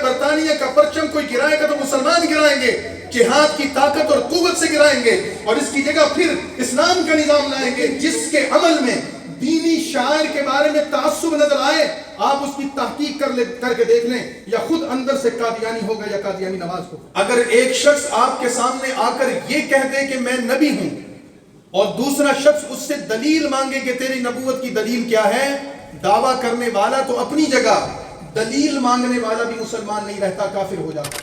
اگر برطانیہ کا پرچم کوئی گرائے گا تو مسلمان گرائیں گے، جہاد کی طاقت اور قوت سے گرائیں گے، اور اس کی جگہ پھر اسلام کا نظام لائیں گے جس کے عمل میں دینی شاعر کے بارے میں تعصب نظر آئے۔ آپ اس کی تحقیق کر کے دیکھ لیں، یا خود اندر سے قادیانی ہوگا یا قادیانی نواز ہوگا۔ اگر ایک شخص آپ کے سامنے آ کر یہ کہہ دے کہ میں نبی ہوں، اور دوسرا شخص اس سے دلیل مانگے کہ تیری نبوت کی دلیل کیا ہے، دعویٰ کرنے والا تو اپنی جگہ، دلیل مانگنے والا بھی مسلمان نہیں رہتا، کافر ہو جاتا۔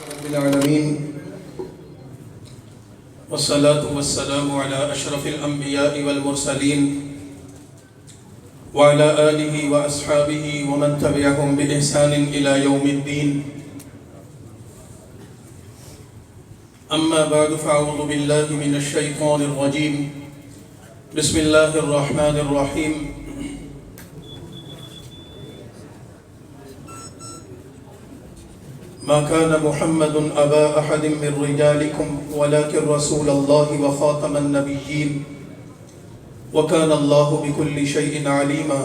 رب العالمین والصلاة والسلام على أشرف الأنبياء والمرسلين وعلى آله وأصحابه ومن تبعهم بإحسان إلى يوم الدين. أما بعد فأعوذ بالله من الشيطان الرجيم. بسم الله الرحمن الرحيم. ما كان محمد أبا أحد من رجالكم ولكن رسول الله وخاتم النبيين وكان الله بكل شيء عليما.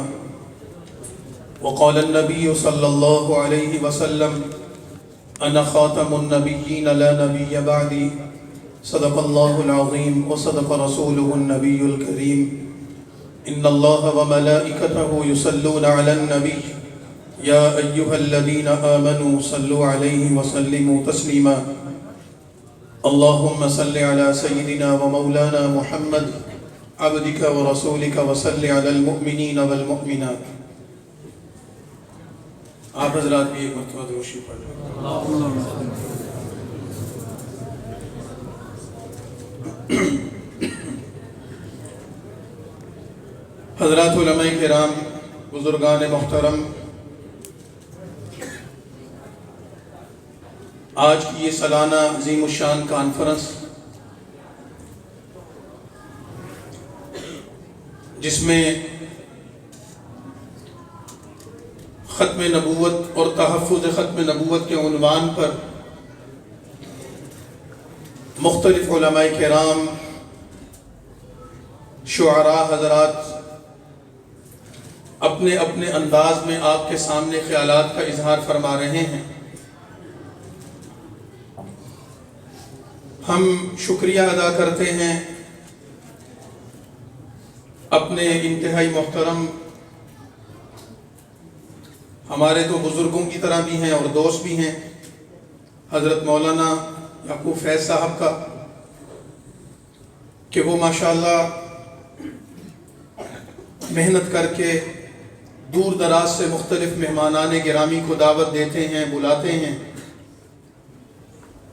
وقال النبي صلى الله عليه وسلم أنا خاتم النبيين لا نبي بعدي. صدق الله العظيم وصدق رسوله النبي الكريم. إن الله وملائكته يصلون على النبي يا أيها الذين آمنوا صلوا عليه وسلموا تسليما. اللهم صل على سيدنا ومولانا محمد عبدك ورسولك وصل على المؤمنين والمؤمنات. آپ حضرات بھی ایک مرتبہ درود شریف پڑھ لیں. حضرات علماء کرام، بزرگان محترم، آج کی یہ سالانہ عظیم الشان کانفرنس جس میں ختم نبوت اور تحفظ ختم نبوت کے عنوان پر مختلف علماء کرام، شعراء حضرات اپنے اپنے انداز میں آپ کے سامنے خیالات کا اظہار فرما رہے ہیں. ہم شکریہ ادا کرتے ہیں اپنے انتہائی محترم، ہمارے تو بزرگوں کی طرح بھی ہیں اور دوست بھی ہیں، حضرت مولانا یعقوب فیض صاحب کا، کہ وہ ماشاءاللہ محنت کر کے دور دراز سے مختلف مہمانان گرامی کو دعوت دیتے ہیں، بلاتے ہیں،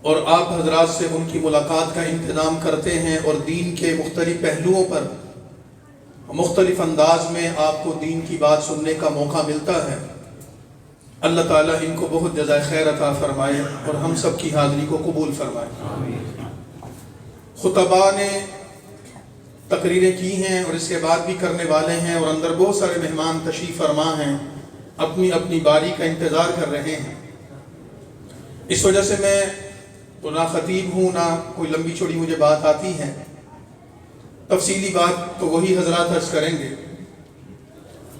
اور آپ حضرات سے ان کی ملاقات کا انتظام کرتے ہیں، اور دین کے مختلف پہلوؤں پر مختلف انداز میں آپ کو دین کی بات سننے کا موقع ملتا ہے. اللہ تعالیٰ ان کو بہت جزائے خیر عطا فرمائے اور ہم سب کی حاضری کو قبول فرمائے. خطباء نے تقریریں کی ہیں اور اس کے بعد بھی کرنے والے ہیں، اور اندر بہت سارے مہمان تشریف فرما ہیں، اپنی اپنی باری کا انتظار کر رہے ہیں. اس وجہ سے میں تو نہ خطیب ہوں، نہ کوئی لمبی چوڑی مجھے بات آتی ہے، تفصیلی بات تو وہی حضرات عرض کریں گے.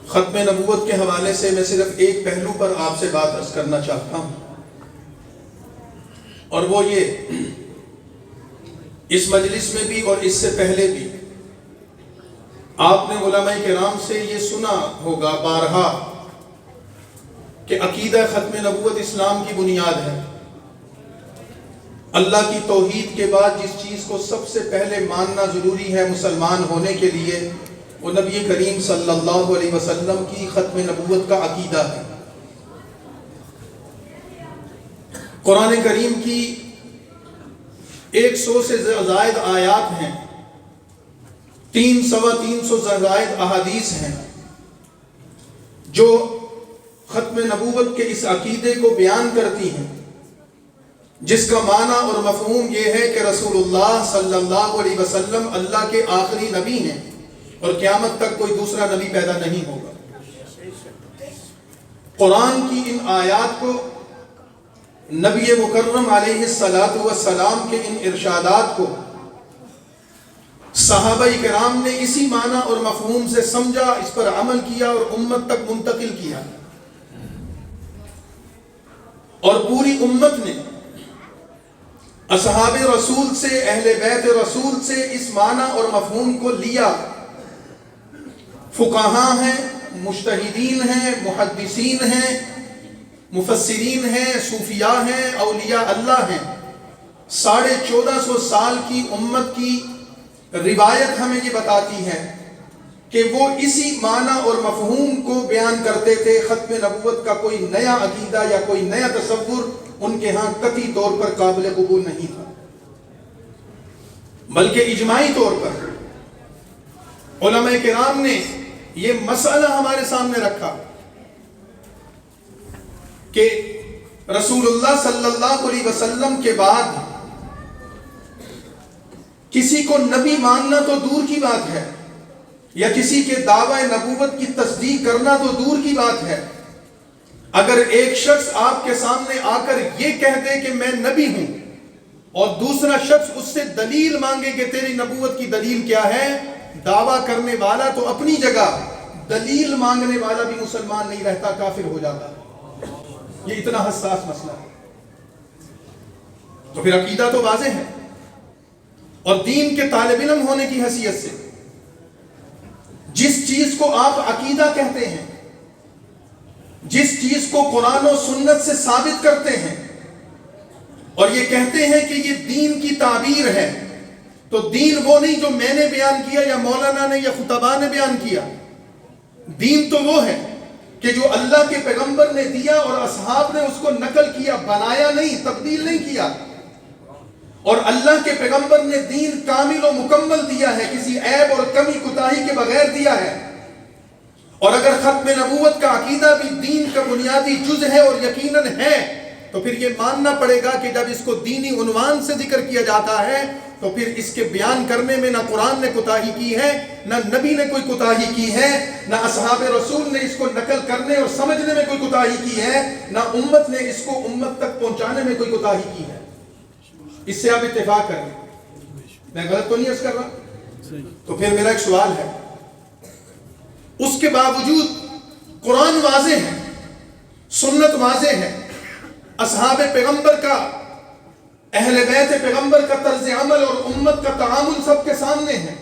ختم نبوت کے حوالے سے میں صرف ایک پہلو پر آپ سے بات عرض کرنا چاہتا ہوں، اور وہ یہ، اس مجلس میں بھی اور اس سے پہلے بھی آپ نے علماء کرام سے یہ سنا ہوگا بارہا کہ عقیدہ ختم نبوت اسلام کی بنیاد ہے. اللہ کی توحید کے بعد جس چیز کو سب سے پہلے ماننا ضروری ہے مسلمان ہونے کے لیے، وہ نبی کریم صلی اللہ علیہ وسلم کی ختم نبوت کا عقیدہ ہے. قرآن کریم کی 100 سے زائد آیات ہیں، 300 سے زائد احادیث ہیں جو ختم نبوت کے اس عقیدے کو بیان کرتی ہیں، جس کا معنی اور مفہوم یہ ہے کہ رسول اللہ صلی اللہ علیہ وسلم اللہ کے آخری نبی ہیں اور قیامت تک کوئی دوسرا نبی پیدا نہیں ہوگا. قرآن کی ان آیات کو، نبی مکرم علیہ السلام کے ان ارشادات کو صحابہ کرام نے اسی معنی اور مفہوم سے سمجھا، اس پر عمل کیا اور امت تک منتقل کیا. اور پوری امت نے اصحاب رسول سے، اہل بیت رسول سے اس معنی اور مفہوم کو لیا۔ فقہاء ہیں، مجتہدین ہیں، محدثین ہیں، مفسرین ہیں، صوفیاء ہیں، اولیاء اللہ ہیں۔ 1450 سال کی امت کی روایت ہمیں یہ بتاتی ہے کہ وہ اسی معنی اور مفہوم کو بیان کرتے تھے۔ ختم نبوت کا کوئی نیا عقیدہ یا کوئی نیا تصور ان کے ہاں قطعی طور پر قابل قبول نہیں تھا، بلکہ اجماعی طور پر علماء کرام نے یہ مسئلہ ہمارے سامنے رکھا کہ رسول اللہ صلی اللہ علیہ وسلم کے بعد کسی کو نبی ماننا تو دور کی بات ہے، یا کسی کے دعوی نبوت کی تصدیق کرنا تو دور کی بات ہے۔ اگر ایک شخص آپ کے سامنے آ کر یہ کہہ دے کہ میں نبی ہوں، اور دوسرا شخص اس سے دلیل مانگے کہ تیری نبوت کی دلیل کیا ہے، دعویٰ کرنے والا تو اپنی جگہ، دلیل مانگنے والا بھی مسلمان نہیں رہتا، کافر ہو جاتا۔ یہ اتنا حساس مسئلہ ہے۔ تو پھر عقیدہ تو واضح ہے، اور دین کے طالب علم ہونے کی حیثیت سے جس چیز کو آپ عقیدہ کہتے ہیں، جس چیز کو قرآن و سنت سے ثابت کرتے ہیں اور یہ کہتے ہیں کہ یہ دین کی تعبیر ہے، تو دین وہ نہیں جو میں نے بیان کیا یا مولانا نے یا خطبہ نے بیان کیا۔ دین تو وہ ہے کہ جو اللہ کے پیغمبر نے دیا اور اصحاب نے اس کو نقل کیا، بنایا نہیں، تبدیل نہیں کیا۔ اور اللہ کے پیغمبر نے دین کامل و مکمل دیا ہے، کسی عیب اور کمی کوتاہی کے بغیر دیا ہے۔ اور اگر ختم نبوت کا عقیدہ بھی دین کا بنیادی جز ہے اور یقیناً ہے، تو پھر یہ ماننا پڑے گا کہ جب اس کو دینی عنوان سے ذکر کیا جاتا ہے تو پھر اس کے بیان کرنے میں نہ قرآن نے کوتاہی کی ہے، نہ نبی نے کوئی کوتاہی کی ہے، نہ اصحاب رسول نے اس کو نقل کرنے اور سمجھنے میں کوئی کوتاہی کی ہے، نہ امت نے اس کو امت تک پہنچانے میں کوئی کوتاہی کی ہے۔ اس سے آپ اتفاق کریں، میں غلط تو نہیں عرض کر رہا؟ تو پھر میرا ایک سوال ہے، اس کے باوجود قرآن واضح ہے، سنت واضح ہے، اصحاب پیغمبر کا، اہل بیت پیغمبر کا طرز عمل اور امت کا تعامل سب کے سامنے ہے،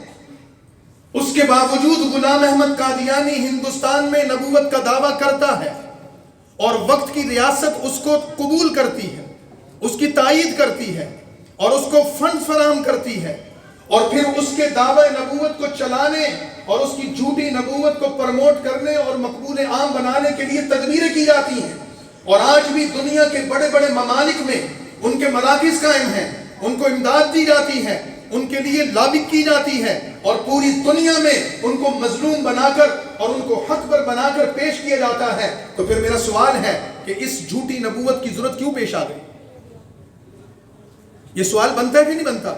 اس کے باوجود غلام احمد قادیانی ہندوستان میں نبوت کا دعویٰ کرتا ہے، اور وقت کی ریاست اس کو قبول کرتی ہے، اس کی تائید کرتی ہے اور اس کو فنڈ فراہم کرتی ہے، اور پھر اس کے دعوی نبوت کو چلانے اور اس کی جھوٹی نبوت کو پرموٹ کرنے اور مقبول عام بنانے کے لیے تدبیریں کی جاتی ہیں۔ اور آج بھی دنیا کے بڑے بڑے ممالک میں ان کے مراکز قائم ہیں، ان کو امداد دی جاتی ہے، ان کے لیے لابنگ کی جاتی ہے، اور پوری دنیا میں ان کو مظلوم بنا کر اور ان کو حق پر بنا کر پیش کیا جاتا ہے۔ تو پھر میرا سوال ہے کہ اس جھوٹی نبوت کی ضرورت کیوں پیش آ گئی؟ یہ سوال بنتا ہے کہ نہیں بنتا؟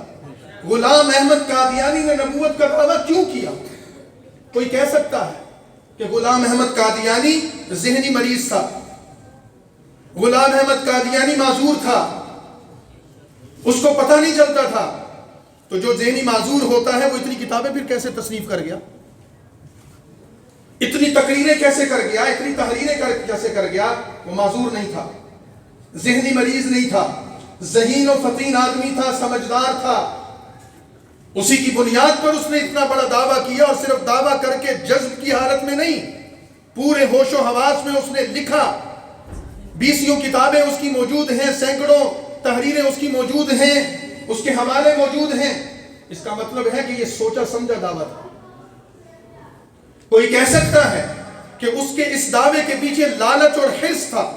غلام احمد قادیانی نے نبوت کا دعویٰ کیوں کیا؟ کوئی کہہ سکتا ہے کہ غلام احمد قادیانی ذہنی مریض تھا، غلام احمد قادیانی معذور تھا، اس کو پتہ نہیں چلتا تھا؟ تو جو ذہنی معذور ہوتا ہے وہ اتنی کتابیں پھر کیسے تصنیف کر گیا؟ اتنی تقریریں کیسے کر گیا؟ اتنی تحریریں کیسے کر گیا؟ وہ معذور نہیں تھا، ذہنی مریض نہیں تھا، ذہین و فطین آدمی تھا، سمجھدار تھا۔ اسی کی بنیاد پر اس نے اتنا بڑا دعویٰ کیا، اور صرف دعویٰ کر کے جذب کی حالت میں نہیں، پورے ہوش و حواس میں اس نے لکھا۔ 20 کتابیں اس کی موجود ہیں، سینکڑوں تحریریں اس کی موجود ہیں، اس کے حوالے موجود ہیں۔ اس کا مطلب ہے کہ یہ سوچا سمجھا دعویٰ تھا۔ کوئی کہہ سکتا ہے کہ اس کے اس دعوے کے پیچھے لالچ اور حرص تھا،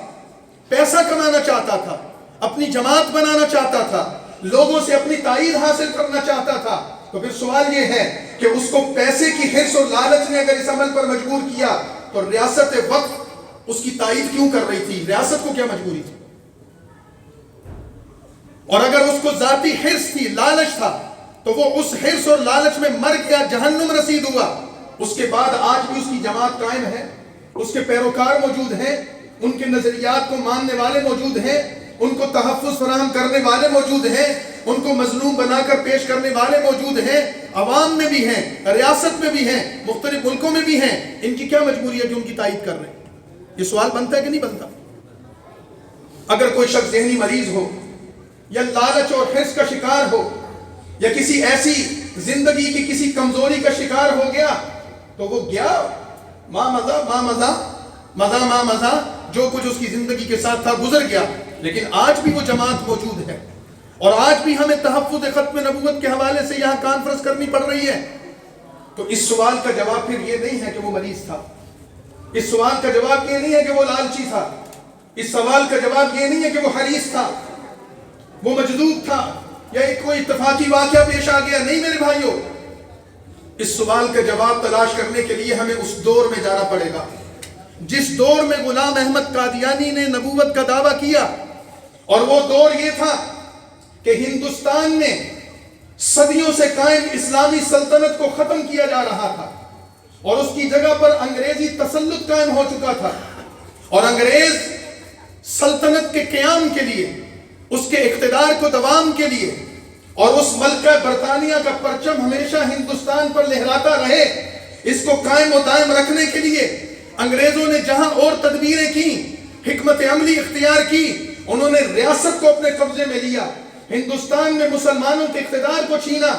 پیسہ کمانا چاہتا تھا، اپنی جماعت بنانا چاہتا تھا، لوگوں سے اپنی تائید حاصل کرنا چاہتا تھا۔ تو پھر سوال یہ ہے کہ اس کو پیسے کی حرص اور لالچ نے اگر اس عمل پر مجبور کیا تو ریاست وقت اس کی تائید کیوں کر رہی تھی؟ ریاست کو کیا مجبوری تھی؟ اور اگر اس کو ذاتی حرص تھی، لالچ تھا، تو وہ اس حرص اور لالچ میں مر گیا، جہنم رسید ہوا۔ اس کے بعد آج بھی اس کی جماعت قائم ہے، اس کے پیروکار موجود ہیں، ان کے نظریات کو ماننے والے موجود ہیں، ان کو تحفظ فراہم کرنے والے موجود ہیں، ان کو مظلوم بنا کر پیش کرنے والے موجود ہیں، عوام میں بھی ہیں، ریاست میں بھی ہیں، مختلف ملکوں میں بھی ہیں۔ ان کی کیا مجبوری ہے جو ان کی تائید کر رہے ہیں؟ یہ سوال بنتا ہے کہ نہیں بنتا؟ اگر کوئی شخص ذہنی مریض ہو یا لالچ اور حرص کا شکار ہو یا کسی ایسی زندگی کی کسی کمزوری کا شکار ہو گیا تو وہ گیا ماں مزہ جو کچھ اس کی زندگی کے ساتھ تھا گزر گیا. لیکن آج بھی وہ جماعت موجود ہے اور آج بھی ہمیں تحفظ ختم نبوت کے حوالے سے یہاں کانفرنس کرنی پڑ رہی ہے. تو اس سوال کا جواب پھر یہ نہیں ہے کہ وہ مریض تھا, اس سوال کا جواب یہ نہیں ہے کہ وہ لالچی تھا, اس سوال کا جواب یہ نہیں ہے کہ وہ حریص تھا, وہ مجذوب تھا یا ایک کوئی اتفاقی واقعہ پیش آ گیا. نہیں میرے بھائیوں, اس سوال کا جواب تلاش کرنے کے لیے ہمیں اس دور میں جانا پڑے گا جس دور میں غلام احمد قادیانی نے نبوت کا دعویٰ کیا. اور وہ دور یہ تھا کہ ہندوستان میں صدیوں سے قائم اسلامی سلطنت کو ختم کیا جا رہا تھا اور اس کی جگہ پر انگریزی تسلط قائم ہو چکا تھا. اور انگریز سلطنت کے قیام کے لیے, اس کے اقتدار کو دوام کے لیے اور اس ملکہ برطانیہ کا پرچم ہمیشہ ہندوستان پر لہراتا رہے, اس کو قائم و دائم رکھنے کے لیے انگریزوں نے جہاں اور تدبیریں کی, حکمت عملی اختیار کی, انہوں نے ریاست کو اپنے قبضے میں لیا, ہندوستان میں مسلمانوں کے اقتدار کو چھینا,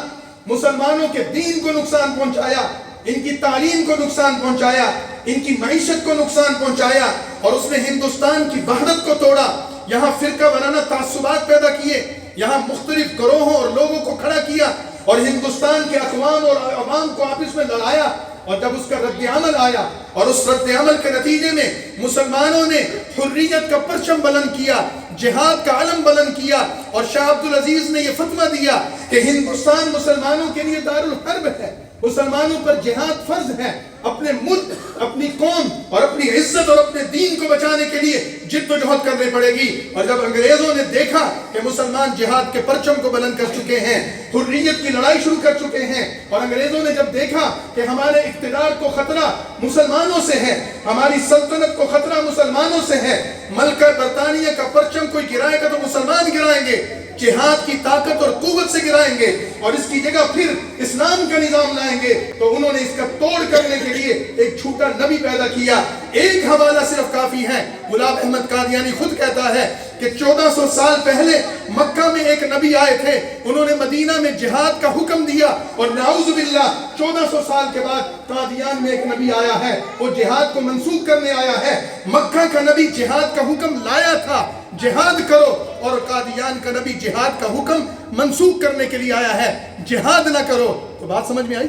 مسلمانوں کے دین کو نقصان پہنچایا, ان کی تعلیم کو نقصان پہنچایا, ان کی معیشت کو نقصان پہنچایا اور اس نے ہندوستان کی وحدت کو توڑا. یہاں فرقہ وارانہ تعصبات پیدا کیے, یہاں مختلف گروہوں اور لوگوں کو کھڑا کیا اور ہندوستان کے اقوام اور عوام کو آپس میں لڑایا. اور جب اس کا رد عمل آیا اور اس رد عمل کے نتیجے میں مسلمانوں نے حریت کا پرچم بلند کیا, جہاد کا علم بلند کیا اور شاہ عبد العزیز نے یہ فتویٰ دیا کہ ہندوستان مسلمانوں کے لیے دارالحرب ہے, مسلمانوں پر جہاد فرض ہے, اپنے ملک, اپنی قوم اور اپنی عزت اور اپنے دین کو بچانے کے لیے جد و جہد کرنی پڑے گی. اور جب انگریزوں نے دیکھا کہ مسلمان جہاد کے پرچم کو بلند کر چکے ہیں, حریت کی لڑائی شروع کر چکے ہیں, اور انگریزوں نے جب دیکھا کہ ہمارے اقتدار کو خطرہ مسلمانوں سے ہے, ہماری سلطنت کو خطرہ مسلمانوں سے ہے, ملکہ برطانیہ کا پرچم کوئی گرائے گا تو مسلمان گرائیں گے, جہاد کی طاقت اور قوت سے گرائیں گے اور اس کی جگہ پھر اسلام کا نظام لائیں گے, تو انہوں نے اس کا توڑ کرنے کے لیے ایک جھوٹا نبی پیدا کیا. ایک حوالہ صرف کافی ہے. غلام احمد قادیانی خود کہتا ہے کہ 1400 سال پہلے مکہ میں ایک نبی آئے تھے, انہوں نے مدینہ میں جہاد کا حکم دیا اور نعوذ باللہ 1400 سال کے بعد قادیان میں ایک نبی آیا ہے, وہ جہاد کو منسوخ کرنے آیا ہے. مکہ کا نبی جہاد کا حکم لایا تھا, جہاد کرو, اور قادیان کا نبی جہاد کا حکم منسوخ کرنے کے لیے آیا ہے, جہاد نہ کرو. تو بات سمجھ میں آئی؟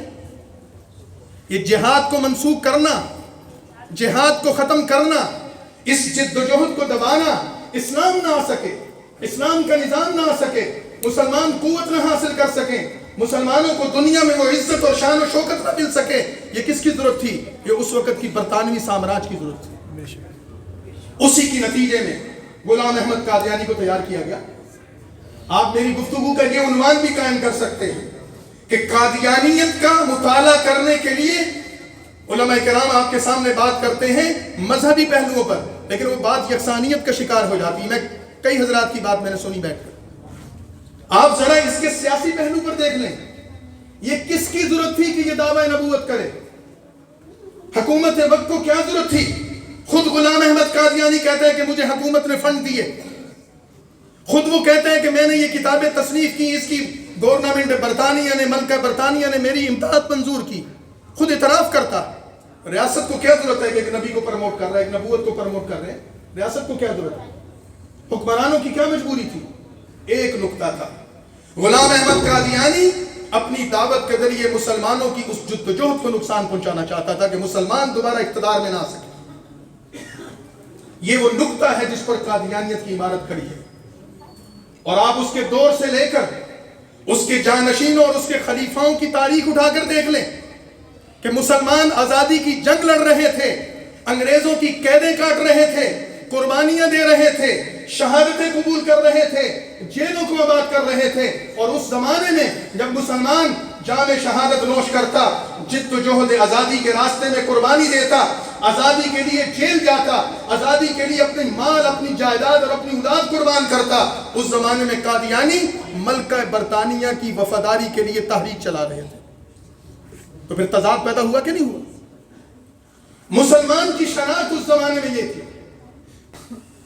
یہ جہاد کو منسوخ کرنا, جہاد کو ختم کرنا, اس جد و جہد کو دبانا, اسلام نہ آ سکے, اسلام کا نظام نہ آ سکے, مسلمان قوت نہ حاصل کر سکیں, مسلمانوں کو دنیا میں وہ عزت اور شان و شوکت نہ مل سکے, یہ کس کی ضرورت تھی؟ یہ اس وقت کی برطانوی سامراج کی ضرورت تھی. اسی کی نتیجے میں غلام احمد قادیانی کو تیار کیا گیا. آپ میری گفتگو کا یہ عنوان بھی قائم کر سکتے ہیں کہ قادیانیت کا مطالعہ کرنے کے لیے علماء کرام آپ کے سامنے بات کرتے ہیں مذہبی پہلوؤں پر, لیکن وہ بات یکسانیت کا شکار ہو جاتی ہے. میں کئی حضرات کی بات میں نے سنی بیٹھ کر. آپ ذرا اس کے سیاسی پہلو پر دیکھ لیں, یہ کس کی ضرورت تھی کہ یہ دعویٰ نبوت کرے؟ حکومت وقت کو کیا ضرورت تھی؟ خود غلام احمد قادیانی کہتا ہے کہ مجھے حکومت نے فنڈ دیے, خود وہ کہتے ہیں کہ میں نے یہ کتابیں تصنیف کی, اس کی گورنمنٹ برطانیہ نے, ملکہ برطانیہ نے میری امداد منظور کی. خود اعتراف کرتا. ریاست کو کیا ضرورت ہے کہ ایک نبی کو پروموٹ کر رہا ہے, ایک نبوت کو پروموٹ کر رہے ہیں, ریاست کو کیا ضرورت ہے؟ حکمرانوں کی کیا مجبوری تھی؟ ایک نقطہ تھا, غلام احمد قادیانی اپنی دعوت کے ذریعے مسلمانوں کی اس جد و جہد کو نقصان پہنچانا چاہتا تھا کہ مسلمان دوبارہ اقتدار میں نہ آ سکے. یہ وہ نقطہ ہے جس پر قادیانیت کی عمارت کھڑی ہے. اور آپ اس کے دور سے لے کر اس کے جانشینوں اور اس کے خلیفاؤں کی تاریخ اٹھا کر دیکھ لیں کہ مسلمان آزادی کی جنگ لڑ رہے تھے, انگریزوں کی قیدیں کاٹ رہے تھے, قربانیاں دے رہے تھے, شہادتیں قبول کر رہے تھے, جیلوں کو آباد کر رہے تھے. اور اس زمانے میں جب مسلمان جام شہادت نوش کرتا, جد و جہد آزادی کے راستے میں قربانی دیتا, آزادی کے لیے جیل جاتا, آزادی کے لیے اپنے مال, اپنی جائیداد اور اپنی اولاد قربان کرتا, اس زمانے میں قادیانی ملکہ برطانیہ کی وفاداری کے لیے تحریک چلا رہے تھے. تو پھر تضاد پیدا ہوا کہ نہیں ہوا؟ مسلمان کی شناخت اس زمانے میں یہ تھی